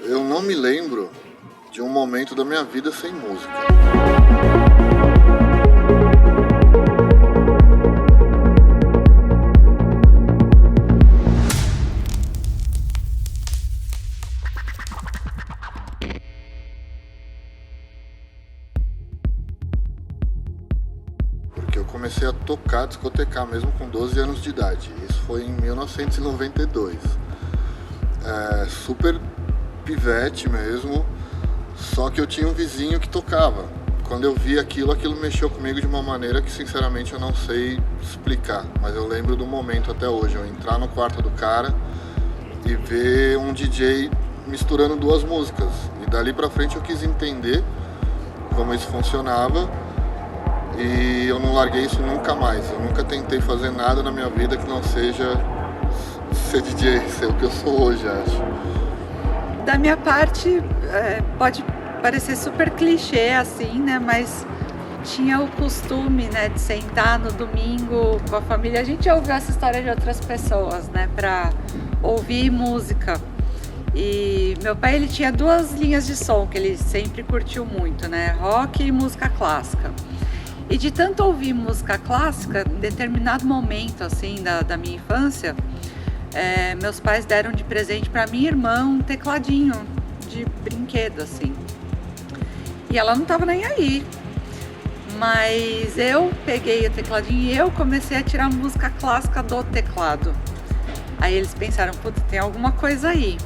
Eu não me lembro de um momento da minha vida sem música. Porque eu comecei a tocar, discotecar mesmo com 12 anos de idade. Isso foi em 1992. Super pivete mesmo, só que eu tinha um vizinho que tocava. Quando eu vi aquilo mexeu comigo de uma maneira que sinceramente eu não sei explicar, mas eu lembro do momento até hoje, eu entrar no quarto do cara e ver um DJ misturando duas músicas, e dali pra frente eu quis entender como isso funcionava e eu não larguei isso nunca mais. Eu nunca tentei fazer nada na minha vida que não seja ser DJ, ser o que eu sou hoje, acho. Da minha parte, pode parecer super clichê assim, né? Mas tinha o costume, né, de sentar no domingo com a família. A gente ouviu essa história de outras pessoas, né, pra ouvir música. E meu pai, ele tinha duas linhas de som que ele sempre curtiu muito, né? Rock e música clássica. E de tanto ouvir música clássica, em determinado momento, assim, da minha infância, meus pais deram de presente para minha irmã um tecladinho de brinquedo, assim. E ela não tava nem aí. Mas eu peguei o tecladinho e eu comecei a tirar música clássica do teclado. Aí eles pensaram, putz, tem alguma coisa aí.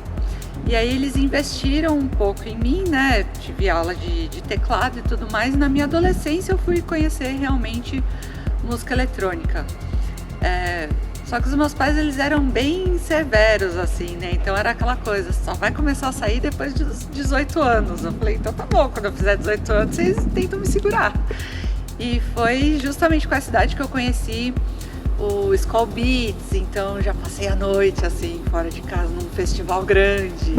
E aí eles investiram um pouco em mim, né? Tive aula de teclado e tudo mais. Na minha adolescência eu fui conhecer realmente música eletrônica. Só que os meus pais, eles eram bem severos, assim, né? Então era aquela coisa, só vai começar a sair depois dos 18 anos. Eu falei, então tá bom, quando eu fizer 18 anos, vocês tentam me segurar. E foi justamente com essa idade que eu conheci o Skull Beats, então já passei a noite, assim, fora de casa, num festival grande.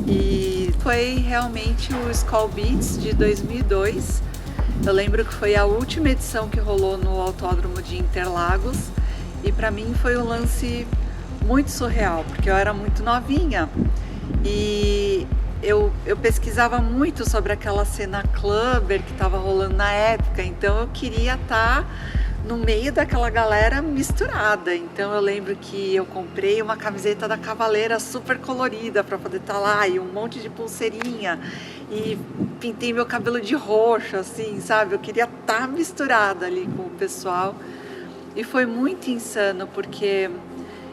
E foi realmente o Skull Beats de 2002. Eu lembro que foi a última edição que rolou no Autódromo de Interlagos. E pra mim foi um lance muito surreal, porque eu era muito novinha e eu pesquisava muito sobre aquela cena clubber que estava rolando na época, então eu queria estar no meio daquela galera misturada. Então eu lembro que eu comprei uma camiseta da Cavaleira super colorida para poder estar lá, e um monte de pulseirinha, e pintei meu cabelo de roxo, assim, sabe? Eu queria estar misturada ali com o pessoal. E foi muito insano, porque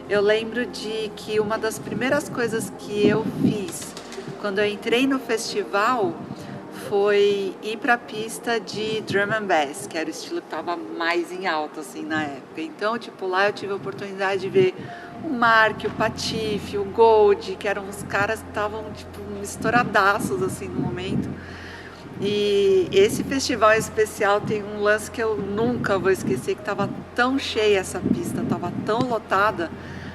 eu lembro de que uma das primeiras coisas que eu fiz quando eu entrei no festival foi ir para a pista de drum and bass, que era o estilo que estava mais em alta, assim, na época. Então, tipo, lá eu tive a oportunidade de ver o Mark, o Patife, o Gold, que eram os caras que estavam, tipo, estouradaços, assim, no momento. E esse festival especial tem um lance que eu nunca vou esquecer, que estava tão cheia essa pista, estava tão lotada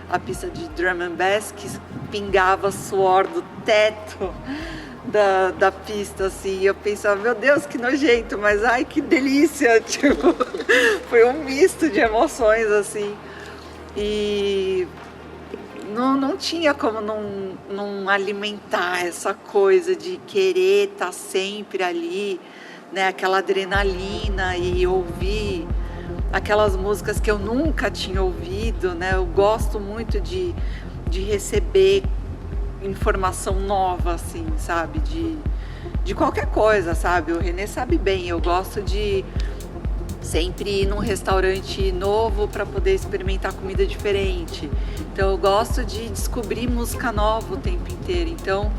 a pista de drum and bass, que pingava suor do teto da pista, assim. E eu pensava, meu Deus, que nojento, mas ai, que delícia, tipo, foi um misto de emoções, assim. E não tinha como não alimentar essa coisa de querer estar sempre ali, né? Aquela adrenalina, e ouvir aquelas músicas que eu nunca tinha ouvido, né? Eu gosto muito de receber informação nova, assim, sabe? De qualquer coisa, sabe? O Renê sabe bem, eu gosto de sempre ir num restaurante novo para poder experimentar comida diferente. Então eu gosto de descobrir música nova o tempo inteiro. Então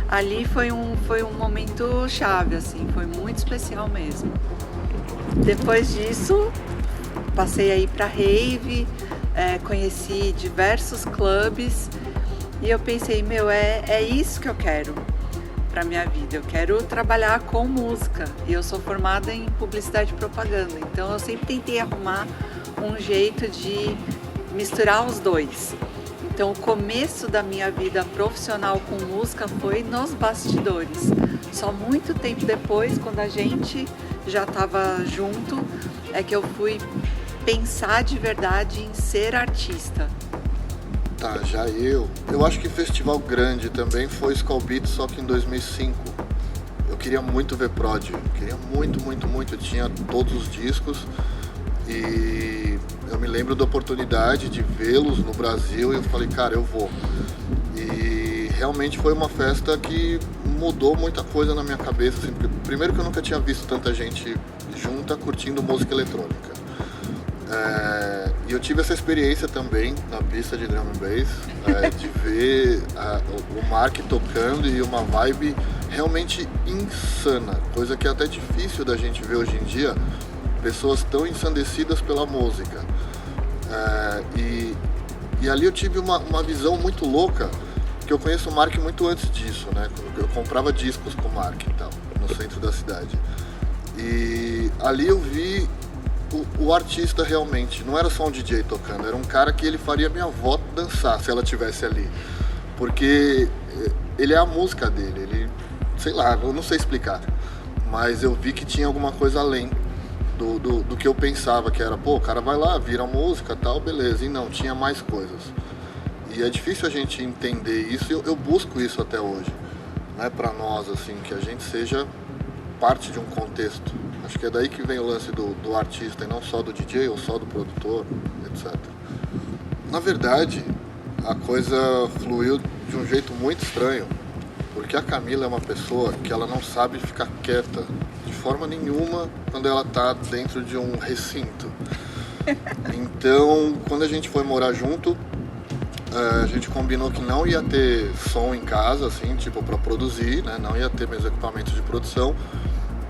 ali foi um momento chave, assim, foi muito especial mesmo. Depois disso, passei aí para rave, conheci diversos clubes e eu pensei, meu, é isso que eu quero para minha vida. Eu quero trabalhar com música e eu sou formada em publicidade e propaganda, então eu sempre tentei arrumar um jeito de misturar os dois. Então o começo da minha vida profissional com música foi nos bastidores. Só muito tempo depois, quando a gente já estava junto, é que eu fui pensar de verdade em ser artista. Tá, já eu acho que festival grande também foi Skull Beats, só que em 2005. Eu queria muito ver Prod, queria muito, muito, muito. Eu tinha todos os discos e eu me lembro da oportunidade de vê-los no Brasil e eu falei, cara, eu vou. E realmente foi uma festa que mudou muita coisa na minha cabeça, assim, porque, primeiro que eu nunca tinha visto tanta gente junta curtindo música eletrônica. E eu tive essa experiência também na pista de drum and bass, de ver o Mark tocando e uma vibe realmente insana, coisa que é até difícil da gente ver hoje em dia, pessoas tão ensandecidas pela música. E ali eu tive uma visão muito louca, que eu conheço o Mark muito antes disso, né? Eu comprava discos com o Mark e tal, no centro da cidade. E ali eu vi o artista realmente, não era só um DJ tocando, era um cara que ele faria minha avó dançar se ela estivesse ali. Porque ele é a música dele, ele, sei lá, eu não sei explicar. Mas eu vi que tinha alguma coisa além do que eu pensava, que era, pô, o cara vai lá, vira música e tal, beleza. E não, tinha mais coisas. E é difícil a gente entender isso, e eu busco isso até hoje. Não é pra nós, assim, que a gente seja parte de um contexto. Acho que é daí que vem o lance do artista e não só do DJ ou só do produtor, etc. Na verdade, a coisa fluiu de um jeito muito estranho, porque a Camila é uma pessoa que ela não sabe ficar quieta de forma nenhuma quando ela está dentro de um recinto. Então, quando a gente foi morar junto, a gente combinou que não ia ter som em casa, assim, tipo, para produzir, né? Não ia ter meus equipamentos de produção.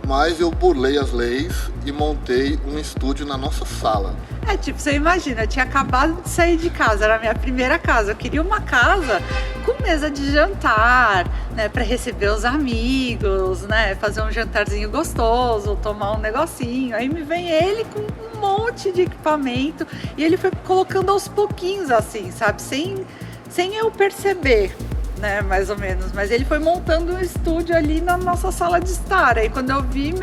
Mas eu burlei as leis e montei um estúdio na nossa sala. Tipo, você imagina, eu tinha acabado de sair de casa, era a minha primeira casa. Eu queria uma casa com mesa de jantar, né, para receber os amigos, né, fazer um jantarzinho gostoso, tomar um negocinho. Aí me vem ele com um monte de equipamento e ele foi colocando aos pouquinhos, assim, sabe, sem eu perceber. Né, mais ou menos, mas ele foi montando um estúdio ali na nossa sala de estar. Aí quando eu vi,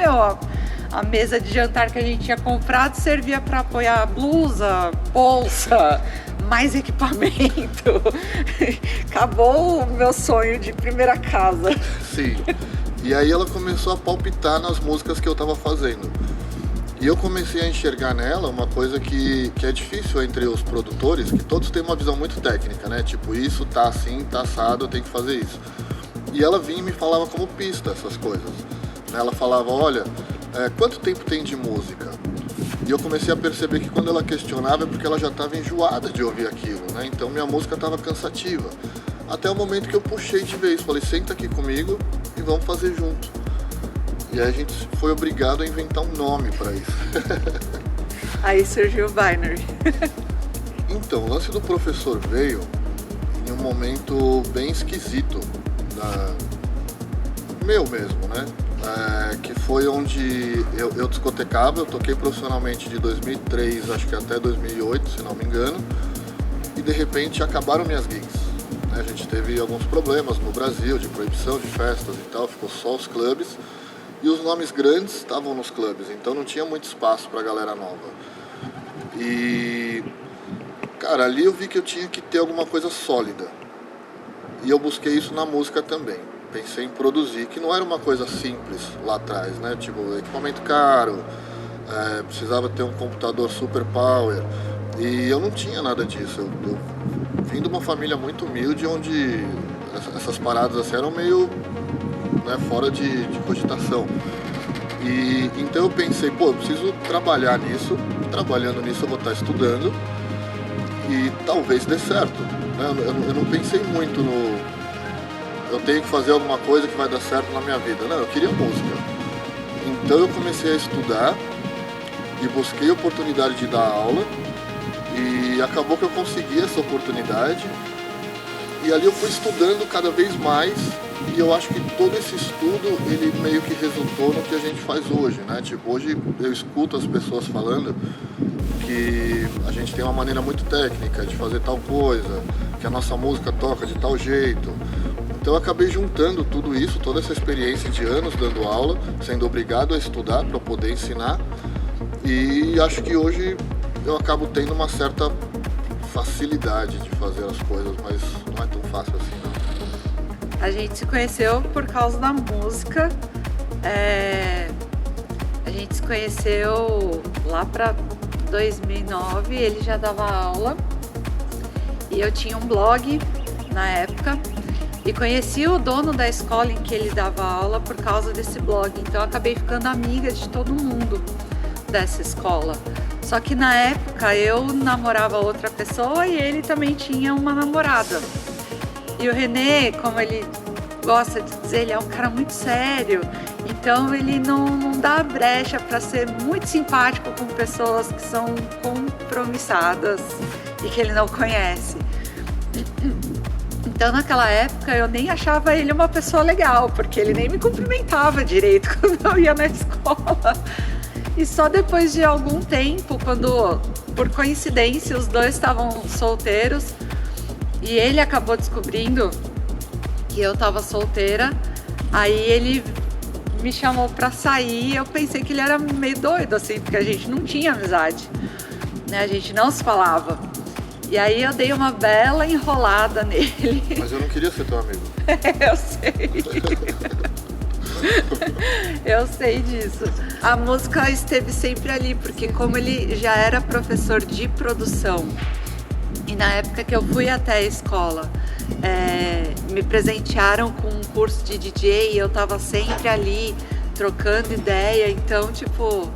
a mesa de jantar que a gente tinha comprado servia para apoiar blusa, bolsa, mais equipamento. Acabou o meu sonho de primeira casa. Sim. E aí ela começou a palpitar nas músicas que eu tava fazendo. E eu comecei a enxergar nela uma coisa que é difícil entre os produtores, que todos têm uma visão muito técnica, né? Tipo, isso tá assim, tá assado, eu tenho que fazer isso. E ela vinha e me falava como pista essas coisas. Ela falava, olha, quanto tempo tem de música? E eu comecei a perceber que quando ela questionava é porque ela já estava enjoada de ouvir aquilo, né? Então minha música estava cansativa. Até o momento que eu puxei de vez, falei, senta aqui comigo e vamos fazer junto. E aí a gente foi obrigado a inventar um nome para isso. Aí surgiu o Binary. Então, o lance do professor veio em um momento bem esquisito, meu mesmo, né? Que foi onde eu discotecava, eu toquei profissionalmente de 2003, acho que até 2008, se não me engano. E de repente acabaram minhas gigs. A gente teve alguns problemas no Brasil, de proibição de festas e tal, ficou só os clubes. E os nomes grandes estavam nos clubes, então não tinha muito espaço pra galera nova. E, cara, ali eu vi que eu tinha que ter alguma coisa sólida. E eu busquei isso na música também. Pensei em produzir, que não era uma coisa simples lá atrás, né? Tipo, equipamento caro, precisava ter um computador super power. E eu não tinha nada disso. Eu vim de uma família muito humilde, onde essas paradas assim eram meio... né, fora de cogitação. E então eu pensei, pô, eu preciso trabalhar nisso. Trabalhando nisso eu vou estar estudando e talvez dê certo, né? Eu não pensei muito eu tenho que fazer alguma coisa que vai dar certo na minha vida. Não, eu queria música. Então eu comecei a estudar e busquei a oportunidade de dar aula e acabou que eu consegui essa oportunidade. E ali eu fui estudando cada vez mais. E eu acho que todo esse estudo, ele meio que resultou no que a gente faz hoje, né? Tipo, hoje eu escuto as pessoas falando que a gente tem uma maneira muito técnica de fazer tal coisa, que a nossa música toca de tal jeito. Então eu acabei juntando tudo isso, toda essa experiência de anos dando aula, sendo obrigado a estudar para poder ensinar. E acho que hoje eu acabo tendo uma certa facilidade de fazer as coisas, mas não é tão fácil assim, não. A gente se conheceu por causa da música. A gente se conheceu lá para 2009, ele já dava aula e eu tinha um blog na época e conheci o dono da escola em que ele dava aula por causa desse blog, então eu acabei ficando amiga de todo mundo dessa escola. Só que na época eu namorava outra pessoa e ele também tinha uma namorada. E o René, como ele gosta de dizer, ele é um cara muito sério, então ele não dá brecha para ser muito simpático com pessoas que são compromissadas e que ele não conhece. Então naquela época eu nem achava ele uma pessoa legal, porque ele nem me cumprimentava direito quando eu ia na escola. E só depois de algum tempo, quando por coincidência os dois estavam solteiros e ele acabou descobrindo que eu estava solteira, aí ele me chamou pra sair e eu pensei que ele era meio doido, assim, porque a gente não tinha amizade, né? A gente não se falava. E aí eu dei uma bela enrolada nele. Mas eu não queria ser teu amigo. Eu sei. Eu sei disso. A música esteve sempre ali, porque como ele já era professor de produção, e na época que eu fui até a escola, me presentearam com um curso de DJ e eu tava sempre ali trocando ideia, então tipo,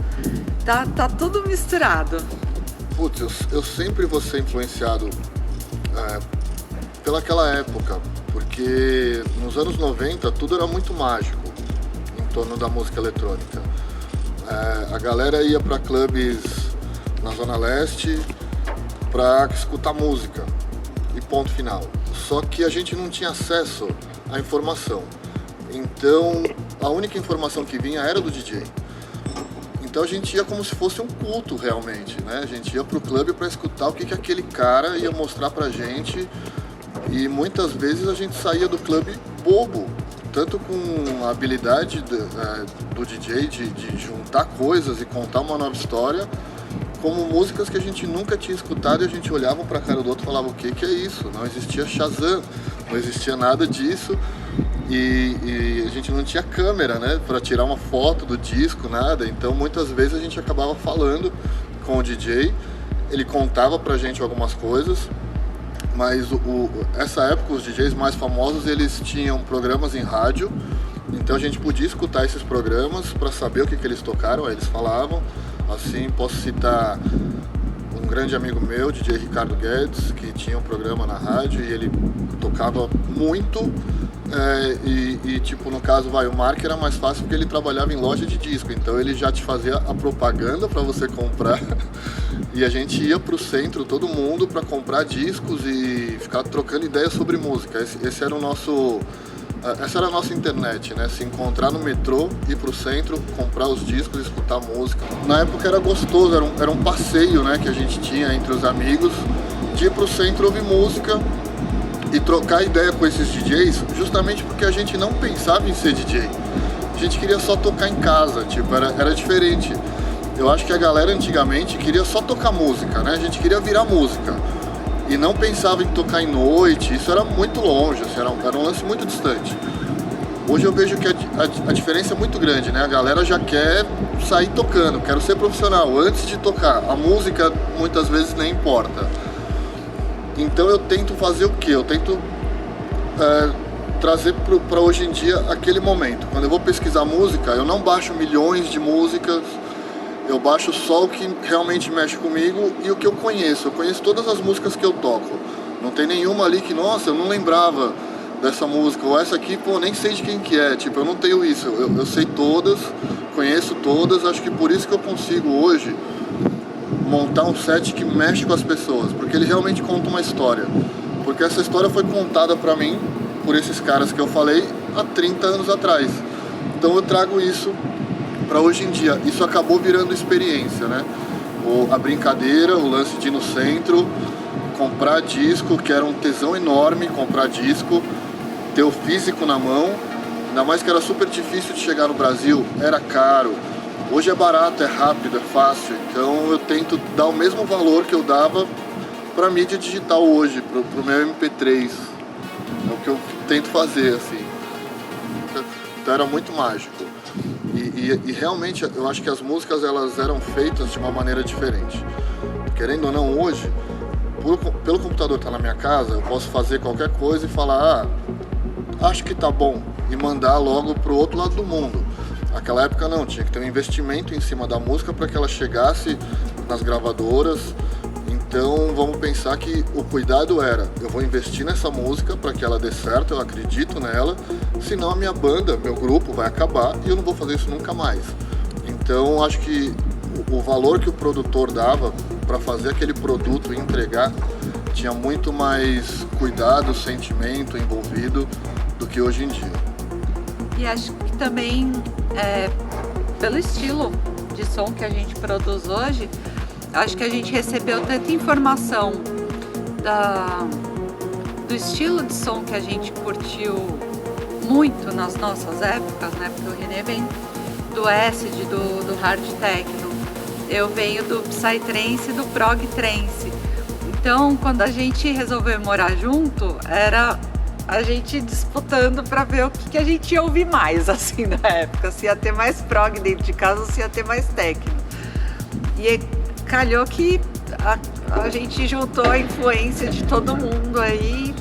tá tudo misturado. Putz, eu sempre vou ser influenciado pelaquela época, porque nos anos 90 tudo era muito mágico em torno da música eletrônica. A galera ia para clubes na Zona Leste para escutar música e ponto final. Só que a gente não tinha acesso à informação. Então a única informação que vinha era do DJ. Então a gente ia como se fosse um culto realmente, né? A gente ia pro clube para escutar o que aquele cara ia mostrar pra gente. E muitas vezes a gente saía do clube bobo, tanto com a habilidade do DJ de juntar coisas e contar uma nova história, como músicas que a gente nunca tinha escutado e a gente olhava pra cara do outro e falava, o que é isso? Não existia Shazam, não existia nada disso. E a gente não tinha câmera, né, para tirar uma foto do disco, nada. Então muitas vezes a gente acabava falando com o DJ, ele contava pra gente algumas coisas, mas essa época os DJs mais famosos, eles tinham programas em rádio, então a gente podia escutar esses programas para saber o que eles tocaram, aí eles falavam. Assim, posso citar um grande amigo meu, DJ Ricardo Guedes, que tinha um programa na rádio e ele tocava muito. Tipo, no caso, o Mark era mais fácil porque ele trabalhava em loja de disco, então ele já te fazia a propaganda para você comprar e a gente ia pro centro, todo mundo, para comprar discos e ficar trocando ideias sobre música. Essa era a nossa internet, né? Se encontrar no metrô, ir pro centro, comprar os discos, escutar música. Na época era gostoso, era um passeio, né, que a gente tinha entre os amigos, de ir pro centro ouvir música e trocar ideia com esses DJs, justamente porque a gente não pensava em ser DJ. A gente queria só tocar em casa, tipo, era diferente. Eu acho que a galera antigamente queria só tocar música, né? A gente queria virar música. E não pensava em tocar em noite, isso era muito longe, assim, era um lance muito distante. Hoje eu vejo que a diferença é muito grande, né? A galera já quer sair tocando, quero ser profissional antes de tocar. A música muitas vezes nem importa. Então eu tento fazer o quê? Eu tento trazer para hoje em dia aquele momento. Quando eu vou pesquisar música, eu não baixo milhões de músicas, eu baixo só o que realmente mexe comigo e o que eu conheço. Eu conheço todas as músicas que eu toco. Não tem nenhuma ali que, nossa, eu não lembrava dessa música. Ou essa aqui, pô, nem sei de quem que é. Tipo, eu não tenho isso. Eu sei todas, conheço todas. Acho que por isso que eu consigo hoje montar um set que mexe com as pessoas. Porque ele realmente conta uma história. Porque essa história foi contada pra mim por esses caras que eu falei há 30 anos atrás. Então eu trago isso para hoje em dia. Isso acabou virando experiência, né? A brincadeira, o lance de ir no centro, comprar disco, que era um tesão enorme comprar disco, ter o físico na mão, ainda mais que era super difícil de chegar no Brasil, era caro. Hoje é barato, é rápido, é fácil, então eu tento dar o mesmo valor que eu dava para mídia digital hoje, pro meu MP3. É o que eu tento fazer, assim. Então era muito mágico. E realmente eu acho que as músicas elas eram feitas de uma maneira diferente. Querendo ou não, hoje, pelo computador estar na minha casa, eu posso fazer qualquer coisa e falar, acho que tá bom, e mandar logo pro outro lado do mundo. Naquela época não, tinha que ter um investimento em cima da música para que ela chegasse nas gravadoras. Então vamos pensar que o cuidado era, eu vou investir nessa música para que ela dê certo, eu acredito nela, senão a minha banda, meu grupo vai acabar e eu não vou fazer isso nunca mais. Então acho que o valor que o produtor dava para fazer aquele produto e entregar tinha muito mais cuidado, sentimento envolvido do que hoje em dia. E acho que também, pelo estilo de som que a gente produz hoje, acho que a gente recebeu tanta informação do estilo de som que a gente curtiu muito nas nossas épocas, né? Porque o René vem do acid, do hard techno, eu venho do psytrance e do prog trance. Então, quando a gente resolveu morar junto, era a gente disputando para ver o que a gente ia ouvir mais, assim, na época. Se ia ter mais prog dentro de casa ou se ia ter mais techno. E calhou que a gente juntou a influência de todo mundo aí,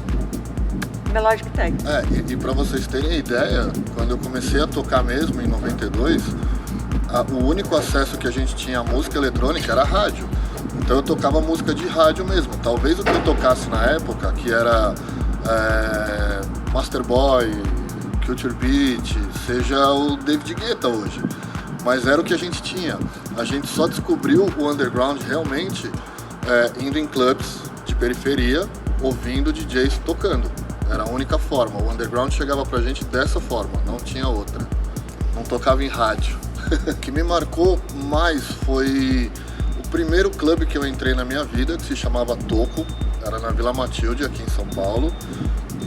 Melodic Techno. E para vocês terem ideia, quando eu comecei a tocar mesmo, em 92, o único acesso que a gente tinha à música eletrônica era a rádio. Então eu tocava música de rádio mesmo. Talvez o que eu tocasse na época, que era Master Boy, Culture Beat, seja o David Guetta hoje. Mas era o que a gente tinha. A gente só descobriu o underground realmente indo em clubs de periferia, ouvindo DJs tocando. Era a única forma. O underground chegava pra gente dessa forma, não tinha outra. Não tocava em rádio. O que me marcou mais foi o primeiro clube que eu entrei na minha vida, que se chamava Toco. Era na Vila Matilde, aqui em São Paulo.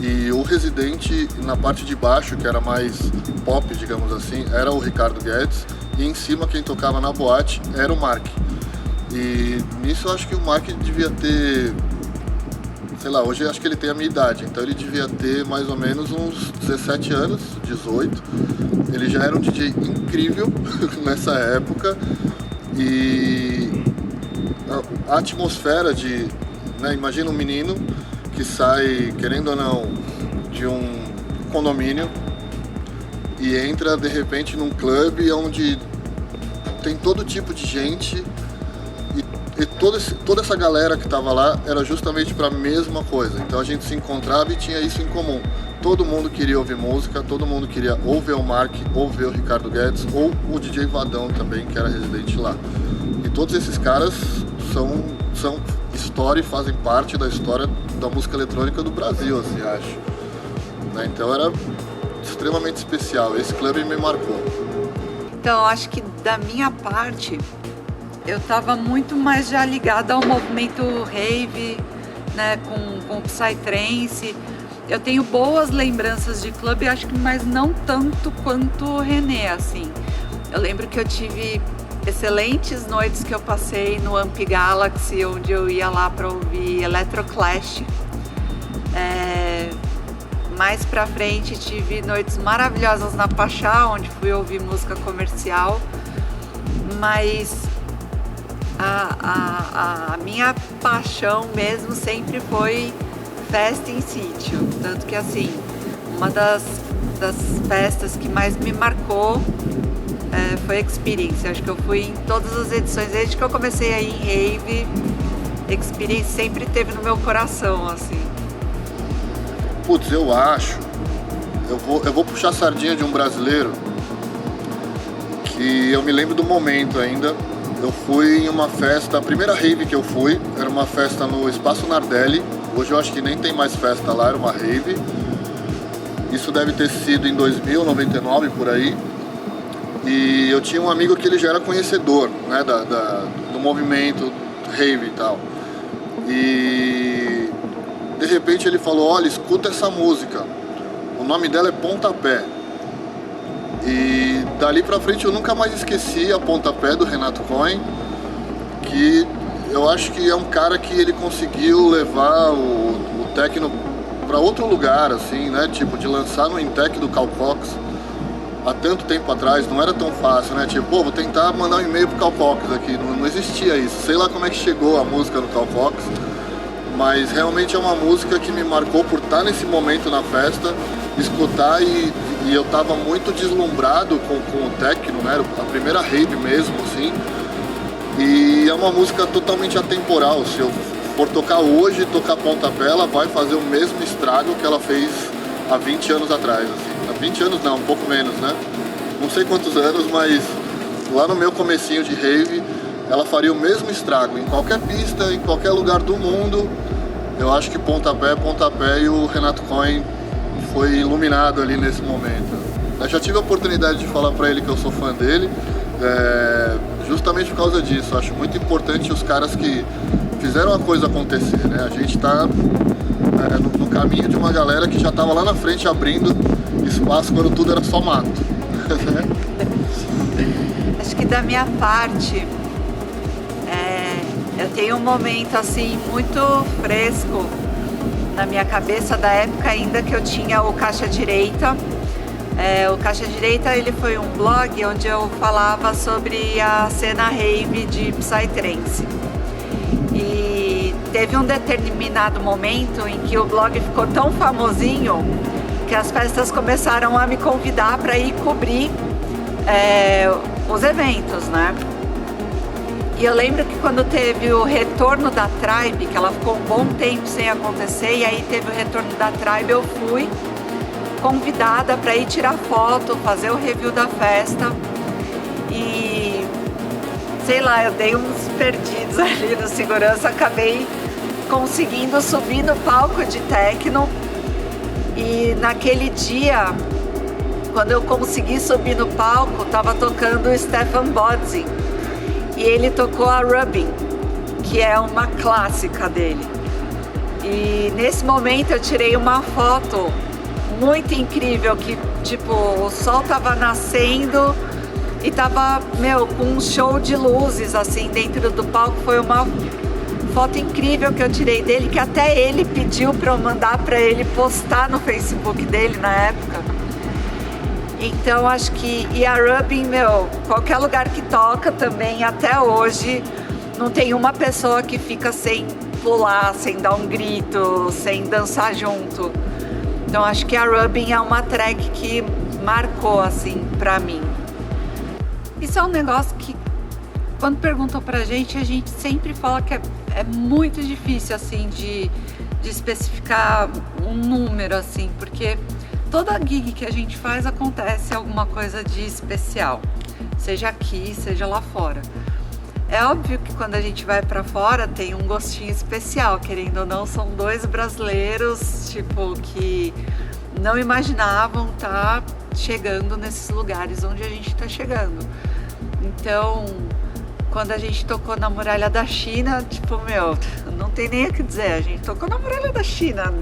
E o residente, na parte de baixo, que era mais pop, digamos assim, era o Ricardo Guedes. E em cima, quem tocava na boate era o Mark. E nisso eu acho que o Mark devia ter, sei lá, hoje eu acho que ele tem a minha idade. Então ele devia ter mais ou menos uns 17 anos, 18. Ele já era um DJ incrível nessa época. E a atmosfera de... imagina um menino que sai, querendo ou não, de um condomínio e entra de repente num clube onde tem todo tipo de gente e toda essa galera que estava lá era justamente para a mesma coisa. Então a gente se encontrava e tinha isso em comum. Todo mundo queria ouvir música, todo mundo queria ou ver o Mark, ou ver o Ricardo Guedes, ou o DJ Vadão também, que era residente lá. E todos esses caras são história e fazem parte da história da música eletrônica do Brasil, assim, acho. Então era extremamente especial, esse clube me marcou. Então, acho que da minha parte, eu estava muito mais já ligada ao movimento rave, né, com o psytrance. Eu tenho boas lembranças de clube, acho que mas não tanto quanto o René, assim. Eu lembro que eu tive excelentes noites que eu passei no Amp Galaxy, onde eu ia lá para ouvir Electroclash. Mais pra frente tive noites maravilhosas na Pachá, onde fui ouvir música comercial, mas a minha paixão mesmo sempre foi festa em sítio, tanto que assim, uma das festas que mais me marcou foi Experience. Acho que eu fui em todas as edições, desde que eu comecei a ir em rave, Experience sempre teve no meu coração, assim. Putz, eu acho, eu vou puxar a sardinha de um brasileiro que eu me lembro do momento ainda. Eu fui em uma festa, a primeira rave que eu fui era uma festa no Espaço Nardelli. Hoje eu acho que nem tem mais festa lá, era uma rave. Isso deve ter sido em 2000, 99, por aí. E eu tinha um amigo que ele já era conhecedor, né, do movimento rave e tal. E de repente ele falou, olha, escuta essa música, o nome dela é Pontapé. E dali pra frente eu nunca mais esqueci a Pontapé do Renato Cohen, que eu acho que é um cara que ele conseguiu levar o techno para outro lugar, assim, né? Tipo, de lançar no Intec do Carl Cox há tanto tempo atrás, não era tão fácil, né? Tipo, pô, vou tentar mandar um e-mail pro Carl Cox aqui, não existia isso. Sei lá como é que chegou a música no Carl Cox, mas realmente é uma música que me marcou por estar nesse momento na festa, escutar e eu tava muito deslumbrado com o techno, né? A primeira rave mesmo, assim. E é uma música totalmente atemporal. Se eu for tocar hoje, tocar pontapé, ela vai fazer o mesmo estrago que ela fez há 20 anos atrás, assim. Há 20 anos não, um pouco menos, né? Não sei quantos anos, mas lá no meu comecinho de rave, ela faria o mesmo estrago em qualquer pista, em qualquer lugar do mundo. Eu acho que pontapé é pontapé, e o Renato Cohen foi iluminado ali nesse momento. Eu já tive a oportunidade de falar pra ele que eu sou fã dele, justamente por causa disso. Eu acho muito importante os caras que fizeram a coisa acontecer, né? A gente tá no caminho de uma galera que já tava lá na frente abrindo espaço quando tudo era só mato. Acho que da minha parte, eu tenho um momento assim muito fresco na minha cabeça da época ainda que eu tinha o Caixa Direita. O Caixa Direita, ele foi um blog onde eu falava sobre a cena rave de Psytrance. E teve um determinado momento em que o blog ficou tão famosinho que as festas começaram a me convidar para ir cobrir os eventos, né? E eu lembro que quando teve o retorno da Tribe, que ela ficou um bom tempo sem acontecer, e aí teve o retorno da Tribe, eu fui convidada para ir tirar foto, fazer o review da festa. E sei lá, eu dei uns perdidos ali no segurança, acabei conseguindo subir no palco de techno. E naquele dia, quando eu consegui subir no palco, tava tocando o Stefan Bodzin. E ele tocou a Rubbing, que é uma clássica dele. E nesse momento eu tirei uma foto muito incrível, que tipo, o sol tava nascendo e tava, com um show de luzes assim dentro do palco. Foi uma foto incrível que eu tirei dele, que até ele pediu para eu mandar para ele postar no Facebook dele na época. Então acho que, e a Rubbing, qualquer lugar que toca também, até hoje, não tem uma pessoa que fica sem pular, sem dar um grito, sem dançar junto. Então acho que a Rubbing é uma track que marcou, assim, pra mim. Isso é um negócio que, quando perguntam pra gente, a gente sempre fala que é muito difícil, assim, de especificar um número, assim, porque toda gig que a gente faz acontece alguma coisa de especial, seja aqui, seja lá fora. É óbvio que quando a gente vai pra fora tem um gostinho especial, querendo ou não, são dois brasileiros, tipo, que não imaginavam estar chegando nesses lugares onde a gente tá chegando. Então, quando a gente tocou na Muralha da China, tipo, não tem nem o que dizer, a gente tocou na Muralha da China.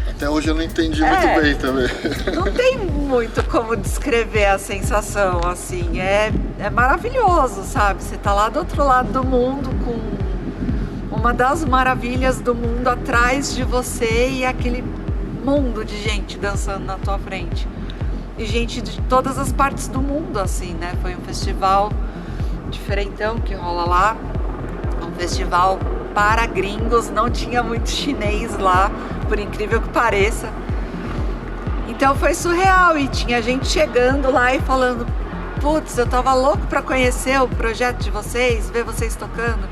Até hoje eu não entendi muito bem também. Não tem muito como descrever a sensação, assim, é maravilhoso, sabe? Você tá lá do outro lado do mundo com uma das maravilhas do mundo atrás de você e aquele mundo de gente dançando na tua frente. E gente de todas as partes do mundo, assim, né? Foi um festival diferentão que rola lá, um festival para gringos, não tinha muito chinês lá, por incrível que pareça. Então foi surreal e tinha gente chegando lá e falando: putz, eu tava louco para conhecer o projeto de vocês, ver vocês tocando.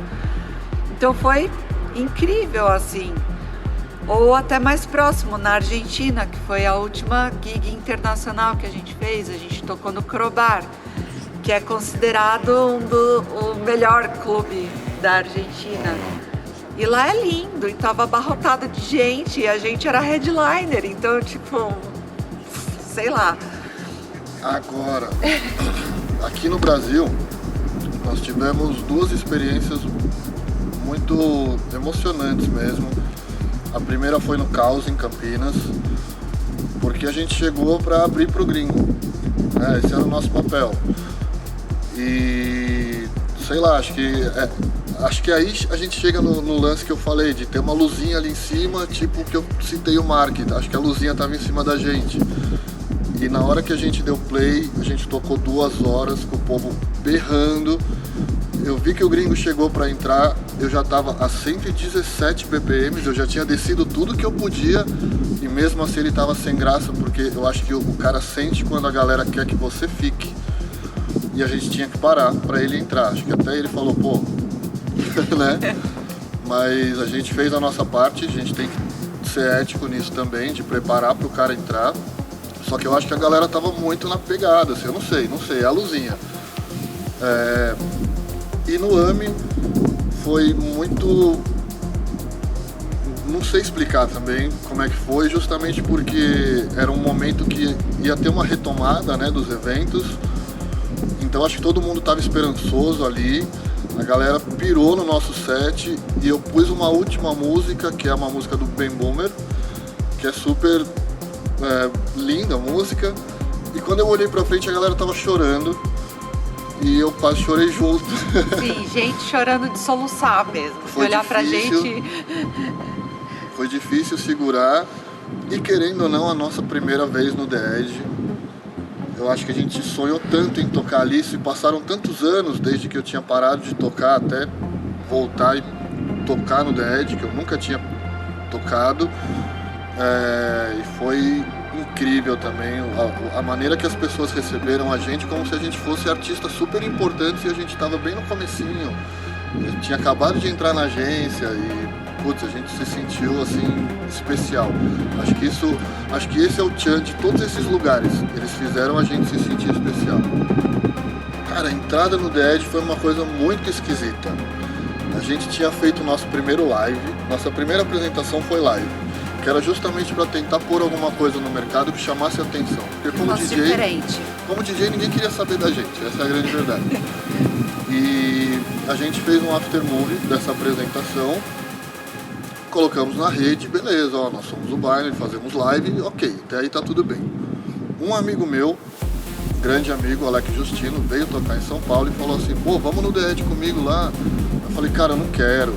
Então foi incrível, assim. Ou até mais próximo, na Argentina, que foi a última gig internacional que a gente fez. A gente tocou no Crobar, que é considerado o melhor clube da Argentina. E lá é lindo, e tava abarrotado de gente, e a gente era headliner, então, tipo, sei lá. Agora, aqui no Brasil, nós tivemos duas experiências muito emocionantes mesmo. A primeira foi no Caos, em Campinas, porque a gente chegou para abrir pro gringo. Esse era o nosso papel. E sei lá, acho que acho que aí a gente chega no lance que eu falei, de ter uma luzinha ali em cima, tipo que eu citei o Mark, acho que a luzinha estava em cima da gente. E na hora que a gente deu play, a gente tocou 2 horas com o povo berrando. Eu vi que o gringo chegou para entrar, eu já estava a 117 BPM, eu já tinha descido tudo que eu podia e mesmo assim ele estava sem graça, porque eu acho que o cara sente quando a galera quer que você fique. E a gente tinha que parar para ele entrar. Acho que até ele falou, pô, né? Mas a gente fez a nossa parte, a gente tem que ser ético nisso também, de preparar para o cara entrar. Só que eu acho que a galera tava muito na pegada, assim, eu não sei, é a luzinha. E no AMI foi muito... Não sei explicar também como é que foi, justamente porque era um momento que ia ter uma retomada, né, dos eventos. Então acho que todo mundo estava esperançoso ali, a galera pirou no nosso set e eu pus uma última música, que é uma música do Ben Boomer, que é super linda a música. E quando eu olhei pra frente a galera tava chorando e eu quase chorei junto. Sim, gente chorando de soluçar mesmo. Foi olhar difícil. Pra gente... Foi difícil segurar e, querendo ou não, a nossa primeira vez no The Edge. Eu acho que a gente sonhou tanto em tocar ali, se passaram tantos anos desde que eu tinha parado de tocar até voltar e tocar no The Edge, que eu nunca tinha tocado. E foi incrível também a maneira que as pessoas receberam a gente, como se a gente fosse artistas super importantes e a gente estava bem no comecinho. Eu tinha acabado de entrar na agência e, putz, a gente se sentiu assim especial. Acho que esse é o tchan de todos esses lugares. Eles fizeram a gente se sentir especial. Cara, a entrada no The Edge foi uma coisa muito esquisita. A gente tinha feito o nosso primeiro live, nossa primeira apresentação foi live, que era justamente para tentar pôr alguma coisa no mercado que chamasse a atenção. Porque como DJ ninguém queria saber da gente, essa é a grande verdade. E a gente fez um after movie dessa apresentação, colocamos na rede, beleza, ó, nós somos o Binary, fazemos live, ok, até aí tá tudo bem. Um amigo meu, grande amigo, Alex Justino, veio tocar em São Paulo e falou assim, pô, vamos no The Edge comigo lá. Eu falei, cara, eu não quero.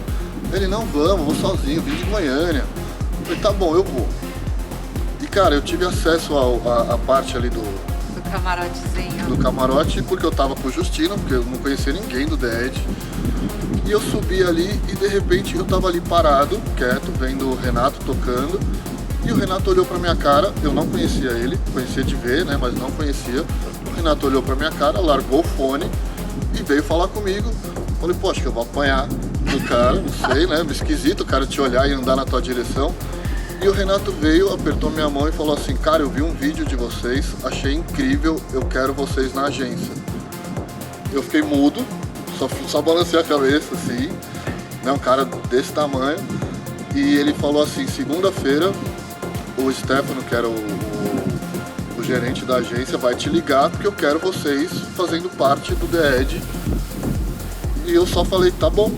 Ele, não, vamos, vou sozinho, vim de Goiânia. Eu falei, tá bom, eu vou. E cara, eu tive acesso à parte ali do camarotezinho. Do camarote, porque eu tava com o Justino, porque eu não conhecia ninguém do The Edge. E eu subi ali e de repente eu tava ali parado, quieto, vendo o Renato tocando. E o Renato olhou pra minha cara, eu não conhecia ele, conhecia de ver, né, mas não conhecia. O Renato olhou pra minha cara, largou o fone e veio falar comigo. Falei, pô, acho que eu vou apanhar do cara, não sei, né, esquisito o cara te olhar e andar na tua direção. E o Renato veio, apertou minha mão e falou assim, cara, eu vi um vídeo de vocês, achei incrível, eu quero vocês na agência. Eu fiquei mudo, só balancei a cabeça assim, né, um cara desse tamanho. E ele falou assim, segunda-feira, o Stefano, que era o gerente da agência, vai te ligar porque eu quero vocês fazendo parte do The Edge. E eu só falei, tá bom.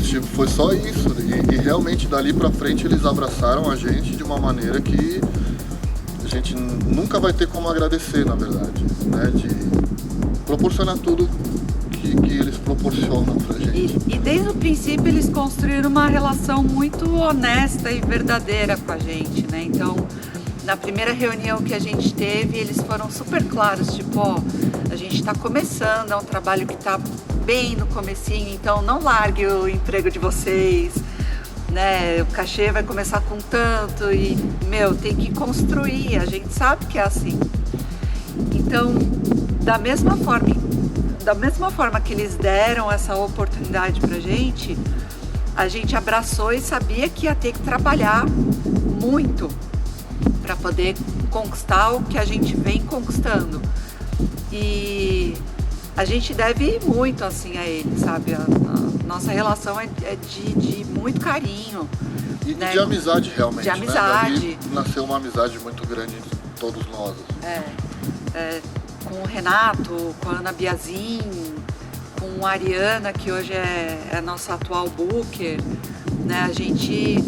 Tipo, foi só isso. E realmente dali pra frente eles abraçaram a gente de uma maneira que a gente nunca vai ter como agradecer, na verdade, né? De proporcionar tudo que eles proporcionam pra gente. E desde o princípio eles construíram uma relação muito honesta e verdadeira com a gente, né? Então, na primeira reunião que a gente teve, eles foram super claros, tipo, ó, a gente tá começando, é um trabalho que tá bem no comecinho, então não largue o emprego de vocês, né? O cachê vai começar com tanto e, meu, tem que construir, a gente sabe que é assim. Então, da mesma forma que eles deram essa oportunidade pra gente, a gente abraçou e sabia que ia ter que trabalhar muito para poder conquistar o que a gente vem conquistando. E a gente deve muito assim a eles, sabe? A nossa relação é de muito carinho. E né? de amizade realmente. De amizade. Né? Dali nasceu uma amizade muito grande entre todos nós. Com o Renato, com a Ana Biazin, com a Ariana, que hoje é a nossa atual booker, né? A gente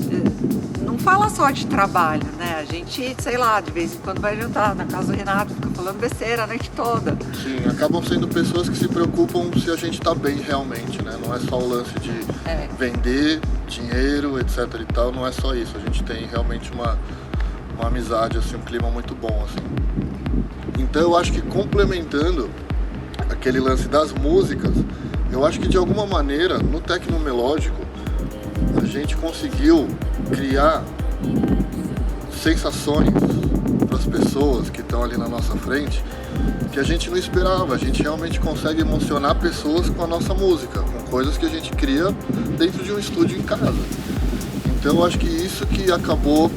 não fala só de trabalho, né? A gente, sei lá, de vez em quando vai jantar na casa do Renato, fica falando besteira a noite toda. Sim, acabam sendo pessoas que se preocupam se a gente tá bem realmente, né? Não é só o lance de vender dinheiro, etc e tal, não é só isso. A gente tem realmente uma amizade, assim, um clima muito bom, assim. Então eu acho que complementando aquele lance das músicas, eu acho que de alguma maneira, no tecnomelódico, a gente conseguiu criar sensações para as pessoas que estão ali na nossa frente que a gente não esperava. A gente realmente consegue emocionar pessoas com a nossa música, com coisas que a gente cria dentro de um estúdio em casa. Então eu acho que isso que acabou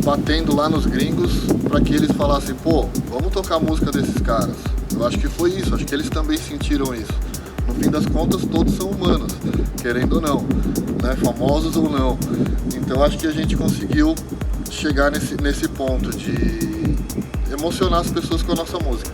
batendo lá nos gringos para que eles falassem, pô, vamos tocar a música desses caras. Eu acho que foi isso, acho que eles também sentiram isso. No fim das contas, todos são humanos, querendo ou não, né? Famosos ou não. Então acho que a gente conseguiu chegar nesse ponto de emocionar as pessoas com a nossa música.